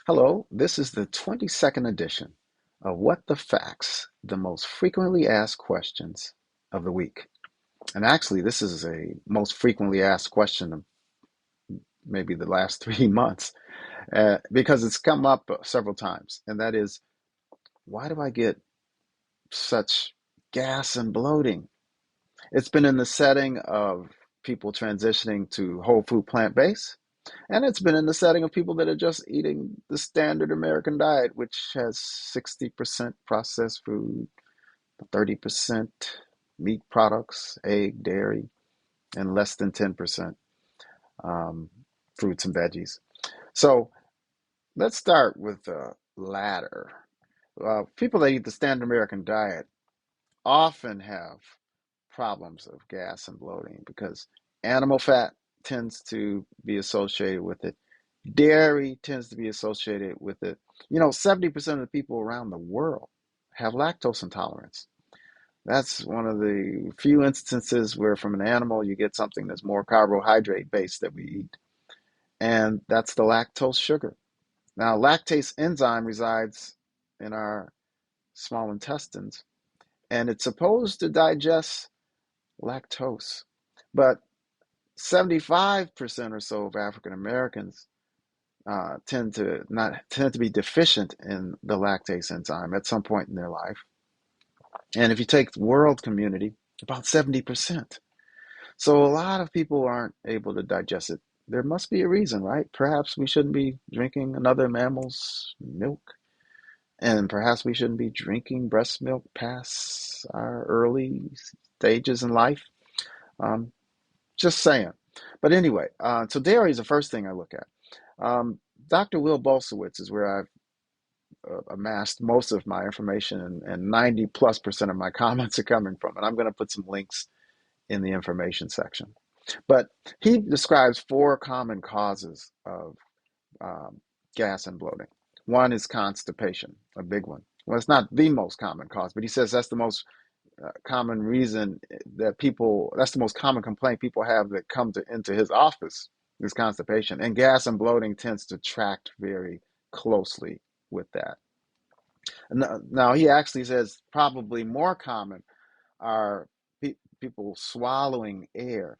Hello, this is the 22nd edition of What the Facts, the most frequently asked questions of the week. And actually, this is a most frequently asked question of maybe the last 3 months because it's come up several times. And that is, why do I get such gas and bloating? It's been in the setting of people transitioning to whole food plant based. And it's been in the setting of people that are just eating the standard American diet, which has 60% processed food, 30% meat products, egg, dairy, and less than 10% um, fruits and veggies. So let's start with the latter. People that eat the standard American diet often have problems of gas and bloating because animal fat tends to be associated with it. Dairy tends to be associated with it. 70% of the people around the world have lactose intolerance. That's one of the few instances where from an animal you get something that's more carbohydrate based that we eat, and that's the lactose sugar. Now, lactase enzyme resides in our small intestines, and it's supposed to digest lactose. But 75% or so of African Americans tend to be deficient in the lactase enzyme at some point in their life. And if you take the world community, about 70%. So a lot of people aren't able to digest it. There must be a reason, right? Perhaps we shouldn't be drinking another mammal's milk, and perhaps we shouldn't be drinking breast milk past our early stages in life. Um, just saying. But anyway, so dairy is the first thing I look at. Dr. Will Bulsiewicz is where I've amassed most of my information, and 90 plus percent of my comments are coming from. And I'm going to put some links in the information section. But he describes four common causes of um, gas and bloating. One is constipation, a big one. Well, it's not the most common cause, but he says that's the most common reason that's the most common complaint people have that come into his office is constipation. And gas and bloating tends to track very closely with that. Now, he actually says probably more common are people swallowing air,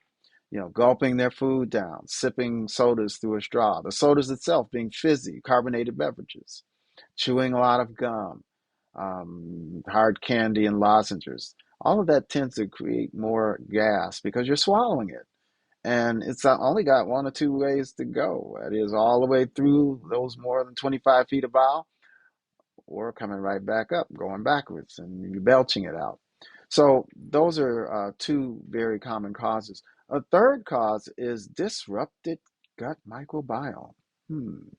gulping their food down, sipping sodas through a straw, the sodas itself being fizzy, carbonated beverages, chewing a lot of gum, hard candy and lozenges. All of that tends to create more gas because you're swallowing it. And it's only got one or two ways to go. That is all the way through those more than 25 feet of aisle or coming right back up, going backwards, and you're belching it out. So those are two very common causes. A third cause is disrupted gut microbiome. Hmm,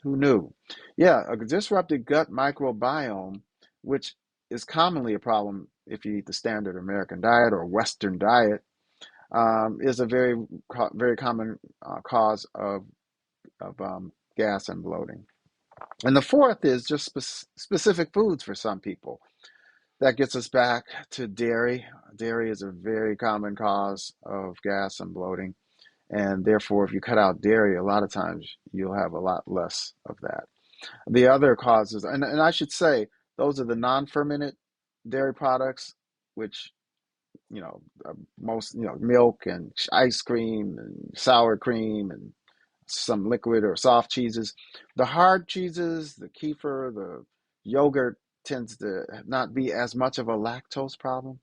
who knew? Yeah, a disrupted gut microbiome, which is commonly a problem if you eat the standard American diet or Western diet, is a very common cause of gas and bloating. And the fourth is just specific foods for some people. That gets us back to dairy. Dairy is a very common cause of gas and bloating. And therefore, if you cut out dairy, a lot of times you'll have a lot less of that. The other causes, and I should say, those are the non-fermented dairy products, which, most, milk and ice cream and sour cream and some liquid or soft cheeses. The hard cheeses, the kefir, the yogurt tends to not be as much of a lactose problem.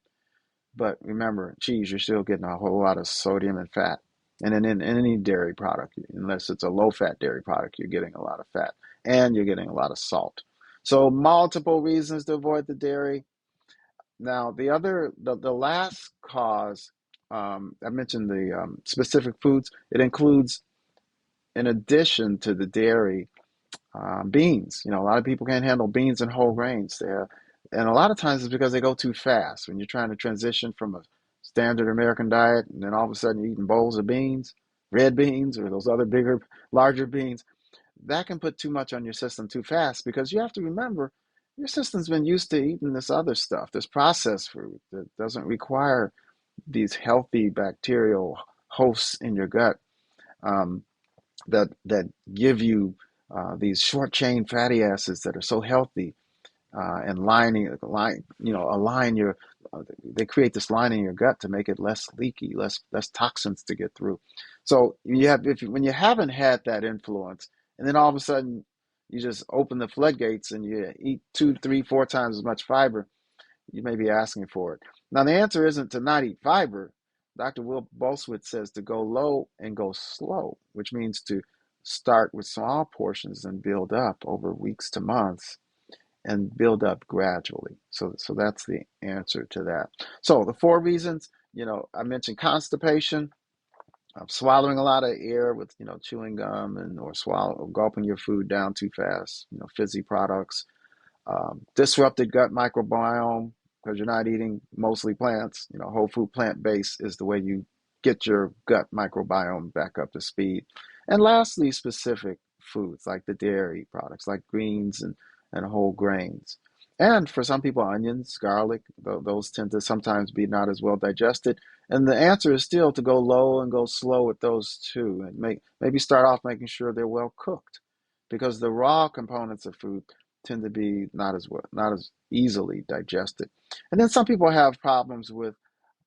But remember, cheese, you're still getting a whole lot of sodium and fat. And then in any dairy product, unless it's a low fat dairy product, you're getting a lot of fat and you're getting a lot of salt. So multiple reasons to avoid the dairy. Now, the last cause, I mentioned the specific foods. It includes, in addition to the dairy, beans. A lot of people can't handle beans and whole grains. And a lot of times it's because they go too fast. When you're trying to transition from a standard American diet, and then all of a sudden you're eating bowls of beans, red beans, or those other bigger, larger beans, that can put too much on your system too fast because you have to remember your system's been used to eating this other stuff, this processed food that doesn't require these healthy bacterial hosts in your gut um, that give you these short chain fatty acids that are so healthy and align your. They create this lining in your gut to make it less leaky, less toxins to get through. So you have when you haven't had that influence, and then all of a sudden you just open the floodgates and you eat 2, 3, 4 times as much fiber, you may be asking for it. Now the answer isn't to not eat fiber. Dr. Will Bulsiewicz says to go low and go slow, which means to start with small portions and build up over weeks to months and build up gradually. So that's the answer to that. So the 4 reasons, I mentioned constipation, swallowing a lot of air with, chewing gum or gulping your food down too fast, fizzy products, disrupted gut microbiome because you're not eating mostly plants. Whole food plant based is the way you get your gut microbiome back up to speed. And lastly, specific foods like the dairy products, like greens and whole grains. And for some people, onions, garlic, those tend to sometimes be not as well digested. And the answer is still to go low and go slow with those two, and maybe start off making sure they're well cooked, because the raw components of food tend to be not as easily digested. And then some people have problems with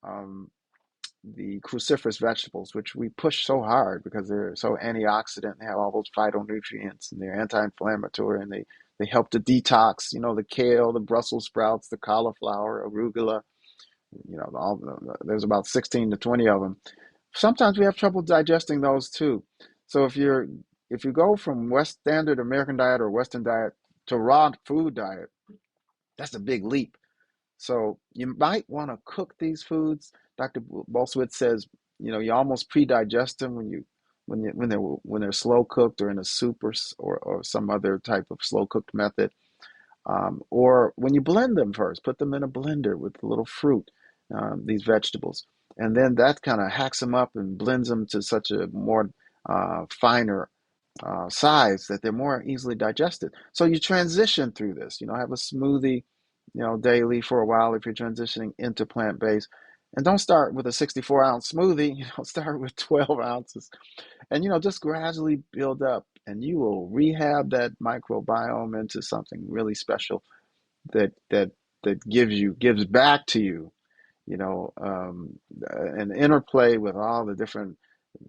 um, the cruciferous vegetables, which we push so hard because they're so antioxidant. They have all those phytonutrients and they're anti-inflammatory, and they help to detox. The kale, the Brussels sprouts, the cauliflower, arugula. There's about 16 to 20 of them. Sometimes we have trouble digesting those too. So if you go from West Standard American diet or Western diet to raw food diet, that's a big leap. So you might want to cook these foods. Dr. Bulsiewicz says, you almost pre-digest them when they're slow cooked or in a soup or some other type of slow cooked method. Or when you blend them first, put them in a blender with a little fruit, these vegetables. And then that kind of hacks them up and blends them to such a more finer size that they're more easily digested. So you transition through this, have a smoothie, daily for a while if you're transitioning into plant-based. And don't start with a 64-ounce smoothie, start with 12 ounces and, just gradually build up, and you will rehab that microbiome into something really special that gives back to you, an interplay with all the different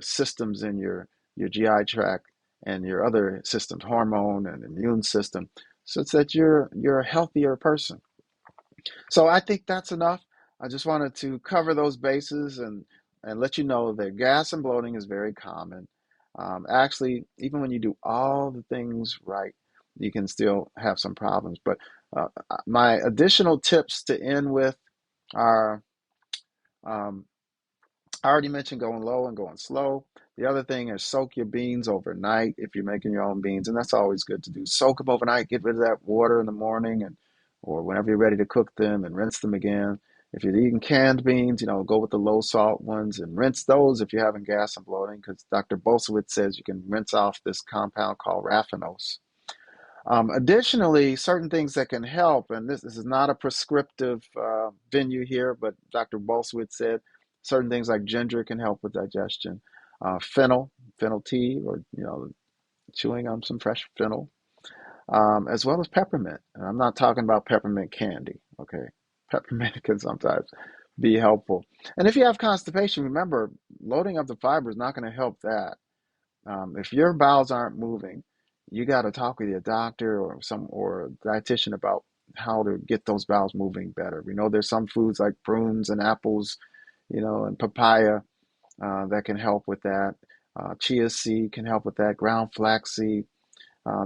systems in your GI tract and your other systems, hormone and immune system, so it's that you're a healthier person. So I think that's enough. I just wanted to cover those bases and let you know that gas and bloating is very common. Actually, even when you do all the things right, you can still have some problems. But my additional tips to end with are um, I already mentioned going low and going slow. The other thing is soak your beans overnight if you're making your own beans, and that's always good to do. Soak them overnight, get rid of that water in the morning, and or whenever you're ready to cook them, and rinse them again. If you're eating canned beans, go with the low salt ones and rinse those if you're having gas and bloating, because Dr. Bolsowitz says you can rinse off this compound called raffinose. Additionally, certain things that can help, and this is not a prescriptive venue here, but Dr. Bulsiewicz said certain things like ginger can help with digestion. Fennel tea, or chewing on some fresh fennel, as well as peppermint. And I'm not talking about peppermint candy, okay? Peppermint can sometimes be helpful. And if you have constipation, remember, loading up the fiber is not going to help that. If your bowels aren't moving, you got to talk with your doctor or a dietitian about how to get those bowels moving better. We know there's some foods like prunes and apples, and papaya that can help with that. Chia seed can help with that. Ground flaxseed.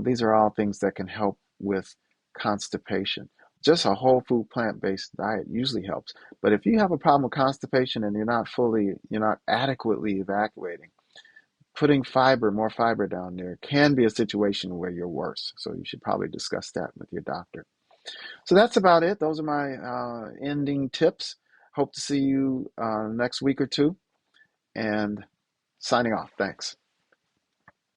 These are all things that can help with constipation. Just a whole food plant-based diet usually helps. But if you have a problem with constipation and you're not adequately evacuating, putting more fiber down there can be a situation where you're worse. So you should probably discuss that with your doctor. So that's about it. Those are my ending tips. Hope to see you next week or two. And signing off. Thanks.